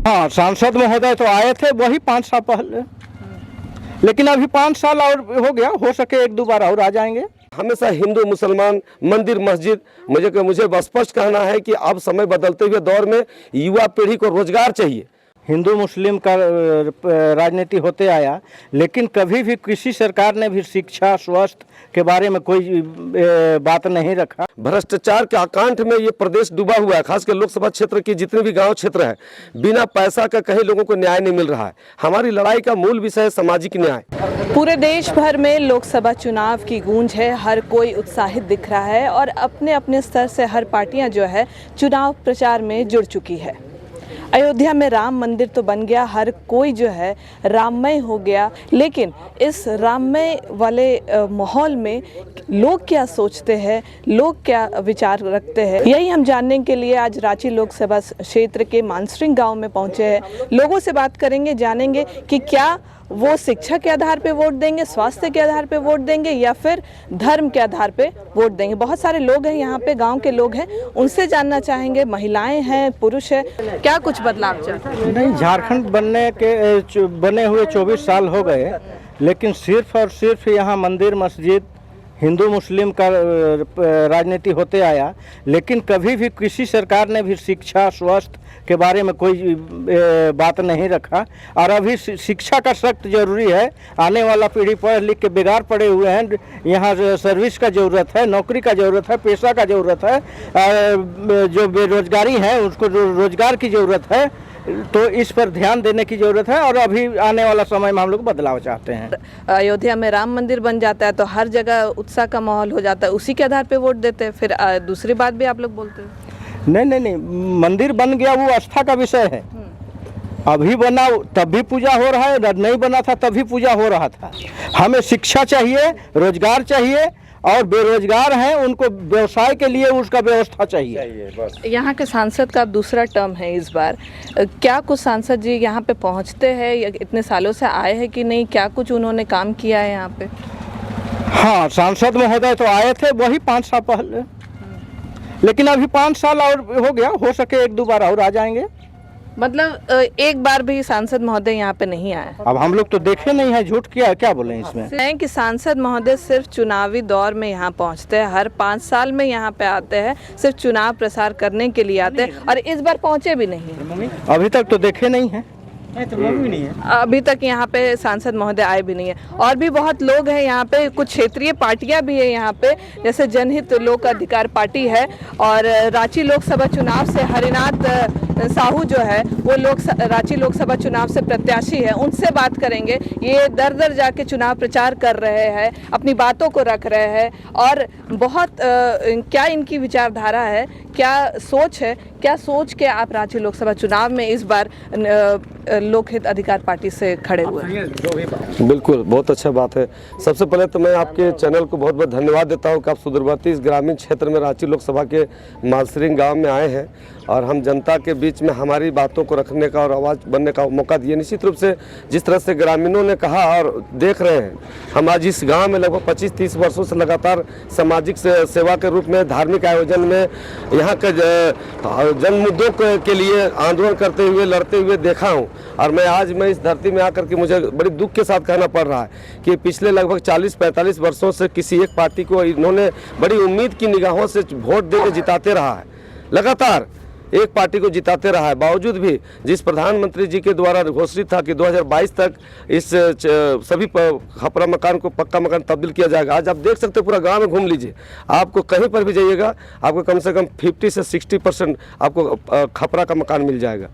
हाँ, सांसद महोदय तो आए थे वही 5 साल पहले, लेकिन अभी 5 साल और हो गया, हो सके 1-2 बार और आ जाएंगे। हमेशा हिंदू मुसलमान मंदिर मस्जिद मुझे स्पष्ट कहना है कि अब समय बदलते हुए दौर में युवा पीढ़ी को रोजगार चाहिए। हिंदू मुस्लिम का राजनीति होते आया, लेकिन कभी भी किसी सरकार ने भी शिक्षा स्वास्थ्य के बारे में कोई बात नहीं रखा। भ्रष्टाचार के आकांठ में ये प्रदेश डूबा हुआ है। खासकर लोकसभा क्षेत्र के जितने भी गांव क्षेत्र है, बिना पैसा का कहीं लोगों को न्याय नहीं मिल रहा है। हमारी लड़ाई का मूल विषय है सामाजिक न्याय। पूरे देश भर में लोकसभा चुनाव की गूंज है, हर कोई उत्साहित दिख रहा है और अपने अपने स्तर से हर पार्टियां जो है चुनाव प्रचार में जुड़ चुकी है। अयोध्या में राम मंदिर तो बन गया, हर कोई जो है राममय हो गया, लेकिन इस राममय वाले माहौल में लोग क्या सोचते हैं, लोग क्या विचार रखते हैं, यही हम जानने के लिए आज रांची लोकसभा क्षेत्र के मानसरिंग गांव में पहुंचे हैं। लोगों से बात करेंगे, जानेंगे कि क्या वो शिक्षा के आधार पे वोट देंगे, स्वास्थ्य के आधार पे वोट देंगे या फिर धर्म के आधार पे वोट देंगे। बहुत सारे लोग हैं यहाँ पे, गांव के लोग हैं, उनसे जानना चाहेंगे। महिलाएं हैं, पुरुष है, क्या कुछ बदलाव चलता है? नहीं, झारखंड बने हुए 24 साल हो गए, लेकिन सिर्फ और सिर्फ यहाँ मंदिर मस्जिद हिंदू मुस्लिम का राजनीति होते आया, लेकिन कभी भी किसी सरकार ने भी शिक्षा स्वास्थ्य के बारे में कोई बात नहीं रखा। और अभी शिक्षा का सख्त जरूरी है। आने वाला पीढ़ी पढ़ लिख के बेकार पड़े हुए हैं। यहाँ सर्विस का ज़रूरत है, नौकरी का ज़रूरत है, पेशा का ज़रूरत है। जो बेरोजगारी है उसको रोजगार की ज़रूरत है, तो इस पर ध्यान देने की ज़रूरत है। और अभी आने वाला समय में हम लोग बदलाव चाहते हैं। अयोध्या में राम मंदिर बन जाता है तो हर जगह उत्साह का माहौल हो जाता है, उसी के आधार पे वोट देते हैं। फिर दूसरी बात भी आप लोग बोलते हैं? नहीं, मंदिर बन गया वो आस्था का विषय है। अभी बना तब भी पूजा हो रहा है, नहीं बना था तब भी पूजा हो रहा था। हमें शिक्षा चाहिए, रोजगार चाहिए, और बेरोजगार हैं उनको व्यवसाय के लिए उसका व्यवस्था चाहिए। यहाँ के सांसद का अब दूसरा टर्म है इस बार, क्या कुछ सांसद जी यहाँ पे पहुँचते हैं या इतने सालों से आए हैं कि नहीं, क्या कुछ उन्होंने काम किया है यहाँ पे? हाँ, सांसद महोदय तो आए थे वही 5 साल पहले, लेकिन अभी 5 साल और हो गया, हो सके 1-2 बार और आ जाएंगे। मतलब एक बार भी सांसद महोदय यहाँ पे नहीं आया? अब हम लोग तो देखे नहीं है, झूठ क्या बोले इसमें। है कि सांसद महोदय सिर्फ चुनावी दौर में यहाँ पहुँचते हैं, हर 5 साल में यहाँ पे आते हैं, सिर्फ चुनाव प्रसार करने के लिए आते हैं, और इस बार पहुँचे भी नहीं। अभी तक तो देखे नहीं है। नहीं है, अभी तक यहाँ पे सांसद महोदय आए भी नहीं है। और भी बहुत लोग हैं यहाँ पे, कुछ क्षेत्रीय पार्टियां भी है यहाँ पे, जैसे जनहित लोक अधिकार पार्टी है, और रांची लोकसभा चुनाव से हरिनाथ साहू जो है वो रांची लोकसभा चुनाव से प्रत्याशी है। उनसे बात करेंगे। ये दर दर जाके चुनाव प्रचार कर रहे हैं, अपनी बातों को रख रहे हैं, और बहुत क्या इनकी विचारधारा है, क्या सोच है, क्या सोच के आप रांची लोकसभा चुनाव में इस बार लोकहित अधिकार पार्टी से खड़े हुए हैं? बिल्कुल, बहुत अच्छा बात है। सबसे पहले तो मैं आपके चैनल को बहुत बहुत धन्यवाद देता हूं कि आप सुदूरवर्ती इस ग्रामीण क्षेत्र में रांची लोकसभा के मानसरिंग गांव में आए हैं और हम जनता के बीच में हमारी बातों को रखने का और आवाज़ बनने का मौका दिए। निश्चित रूप से जिस तरह से ग्रामीणों ने कहा और देख रहे हैं, हम आज इस गाँव में लगभग 25-30 वर्षों से लगातार सामाजिक सेवा के रूप में, धार्मिक आयोजन में, यहाँ के जन मुद्दों के लिए आंदोलन करते हुए, लड़ते हुए देखा हूँ। और मैं इस धरती में आकर के मुझे बड़ी दुख के साथ कहना पड़ रहा है कि पिछले लगभग 40-45 वर्षों से किसी एक पार्टी को इन्होंने बड़ी उम्मीद की निगाहों से वोट देकर जिताते रहा है, लगातार एक पार्टी को जिताते रहा है। बावजूद भी जिस प्रधानमंत्री जी के द्वारा घोषित था कि 2022 तक इस सभी खपरा मकान को पक्का मकान तब्दील किया जाएगा, आज आप देख सकते हो पूरा गांव में घूम लीजिए, आपको कहीं पर भी जाइएगा आपको कम से कम 50 से 60% आपको खपरा का मकान मिल जाएगा।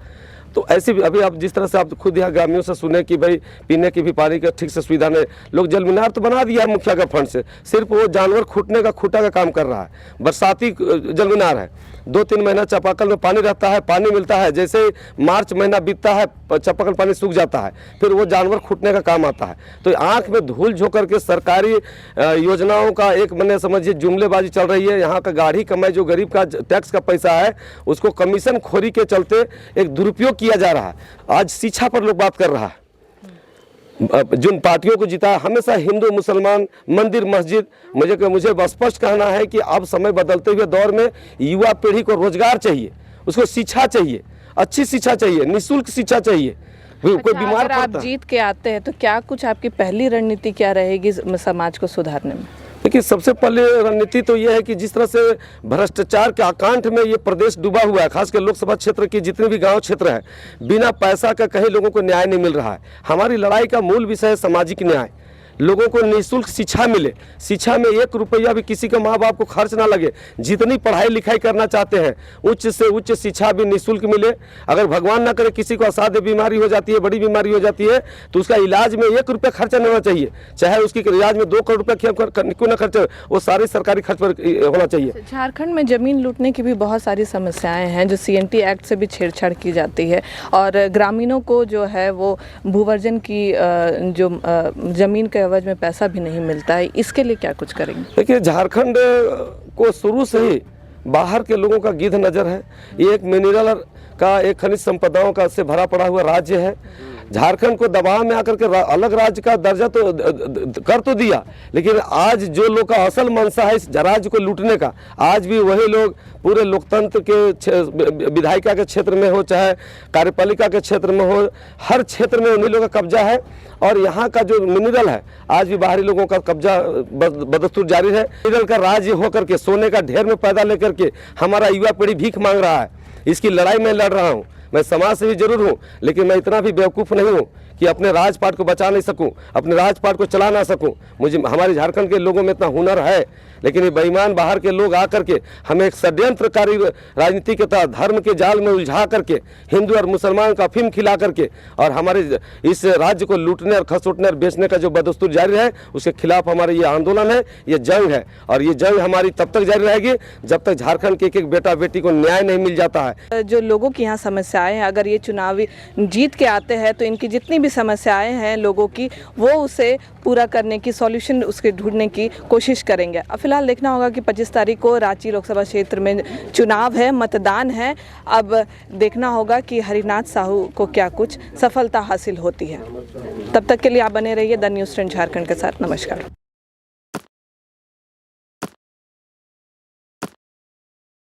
तो ऐसी भी अभी आप जिस तरह से आप खुद यहाँ ग्रामीणों से सुने कि भाई पीने की भी पानी का ठीक से सुविधा नहीं, लोग जल मीनार तो बना दिया है मुखिया का फंड से, सिर्फ वो जानवर खूटने का खूटा का काम कर रहा है। बरसाती जल मीनार है, 2-3 महीना चापाकल में पानी रहता है, पानी मिलता है, जैसे मार्च महीना बीतता है चापाकल पानी सूख जाता है, फिर वो जानवर खूटने का काम आता है। तो आंख में धूल झोंक करके सरकारी योजनाओं का एक महीने समझिए जुमलेबाजी चल रही है। यहाँ का गाढ़ी कमाई जो गरीब का टैक्स का पैसा है उसको कमीशन खोरी के चलते एक दुरुपयोग किया जा रहा है। आज शिक्षा पर लोग बात कर रहा है, जिन पार्टियों को जीता, हमेशा हिंदू मुसलमान मंदिर मस्जिद मुझे स्पष्ट कहना है कि अब समय बदलते हुए दौर में युवा पीढ़ी को रोजगार चाहिए, उसको शिक्षा चाहिए, अच्छी शिक्षा चाहिए, निःशुल्क शिक्षा चाहिए। कोई बीमार अगर आप पड़ता है। जीत के आते हैं तो क्या कुछ आपकी पहली रणनीति क्या रहेगी समाज को सुधारने में? देखिए, सबसे पहले रणनीति तो ये है कि जिस तरह से भ्रष्टाचार के आकांठ में ये प्रदेश डूबा हुआ है, खासकर लोकसभा क्षेत्र के जितने भी गांव क्षेत्र है, बिना पैसा का कहीं लोगों को न्याय नहीं मिल रहा है। हमारी लड़ाई का मूल विषय है सामाजिक न्याय। लोगों को निःशुल्क शिक्षा मिले, शिक्षा में 1 रुपया भी किसी का माँ बाप को खर्च ना लगे। जितनी पढ़ाई लिखाई करना चाहते हैं उच्च से उच्च शिक्षा भी निःशुल्क मिले। अगर भगवान ना करे किसी को असाध्य बीमारी हो जाती है, बड़ी बीमारी हो जाती है, तो उसका इलाज में 1 रुपया खर्चा नहीं होना चाहिए। चाहे उसकी इलाज में 2 करोड़ रुपया क्यों ना खर्च, वो सारे सरकारी खर्च पर होना चाहिए। झारखंड में जमीन लूटने की भी बहुत सारी समस्याएं हैं, जो CNT एक्ट से भी छेड़छाड़ की जाती है और ग्रामीणों को जो है वो भूवर्जन की जो जमीन के एवज में पैसा भी नहीं मिलता है। इसके लिए क्या कुछ करेंगे? देखिए, झारखंड को शुरू से ही बाहर के लोगों का गिद्ध नज़र है। ये एक मिनरल का, एक खनिज संपदाओं का से भरा पड़ा हुआ राज्य है। झारखंड को दबाव में आकर के अलग राज्य का दर्जा तो कर तो दिया, लेकिन आज जो लोग का असल मंशा है इस राज्य को लूटने का, आज भी वही लोग पूरे लोकतंत्र के विधायिका के क्षेत्र में हो, चाहे कार्यपालिका के क्षेत्र में हो, हर क्षेत्र में उन्हीं लोगों का कब्जा है। और यहाँ का जो मिनरल है, आज भी बाहरी लोगों का कब्जा बदस्तूर जारी है। मिनरल का राज्य होकर के, सोने का ढेर में पैदा लेकर के हमारा युवा पीढ़ी भीख मांग रहा है। इसकी लड़ाई मैं लड़ रहा हूँ। मैं समाज सेवी जरूर हूँ, लेकिन मैं इतना भी बेवकूफ़ नहीं हूँ कि अपने राजपाट को बचा नहीं सकूं, अपने राजपाट को चला ना सकूं। मुझे, हमारे झारखंड के लोगों में इतना हुनर है, लेकिन ये बेईमान बाहर के लोग आकर के हमें एक षड्यंत्रकारी राजनीति के तहत धर्म के जाल में उलझा करके हिंदू और मुसलमान का अफीम खिला करके और हमारे इस राज्य को लूटने और खसोटने और बेचने का जो बदस्तूर जारी है, उसके खिलाफ हमारा ये आंदोलन है, ये जंग है। और ये जंग हमारी तब तक जारी रहेगी जब तक झारखंड के एक बेटा बेटी को न्याय नहीं मिल जाता है। जो लोगों की यहाँ समस्याएं हैं, अगर ये चुनावी जीत के आते हैं तो इनकी जितनी भी समस्याएं हैं लोगों की, वो उसे पूरा करने की, सॉल्यूशन उसके ढूंढने की कोशिश करेंगे। अब फिलहाल देखना होगा कि 25 तारीख को रांची लोकसभा क्षेत्र में चुनाव है, मतदान है। अब देखना होगा कि हरिनाथ साहू को क्या कुछ सफलता हासिल होती है। तब तक के लिए आप बने रहिए द न्यूज़ 10 झारखंड के साथ। नमस्कार।